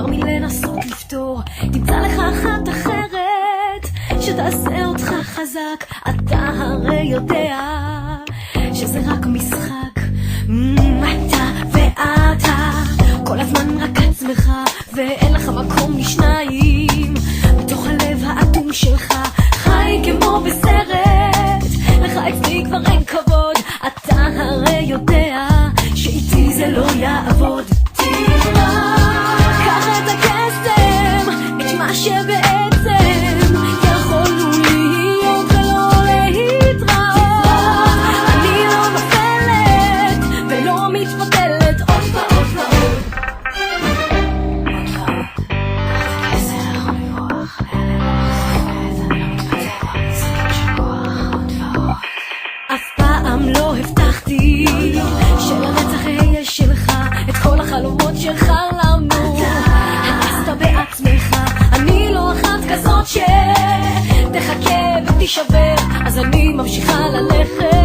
כבר מלנסות לפתור, תמצא לך אחת אחרת שתעשה אותך חזק. אתה הרי יודע שזה רק משחק. אתה ואתה כל הזמן רק עצמך, ואין לך מקום לשניים בתוך הלב האטום שלך. חי כמו בסרט, לך אצלי כבר אין כבוד. אתה הרי יודע שאיתי זה לא יעבוד. תראה, קח את הקסם, את מה שבעצם יכולנו להיות ולא להתראות. אני לא נופלת ולא מתבטלת עוד ועוד ועוד. אף פעם לא הבטחתי שלנצח אהיה שלך. את כל החלומות שחלמנו הרסת בעצמך. אני לא אחת כזאת שתחכה ותישבר, אז אני ממשיכה ללכת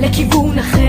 לכיוון אחר.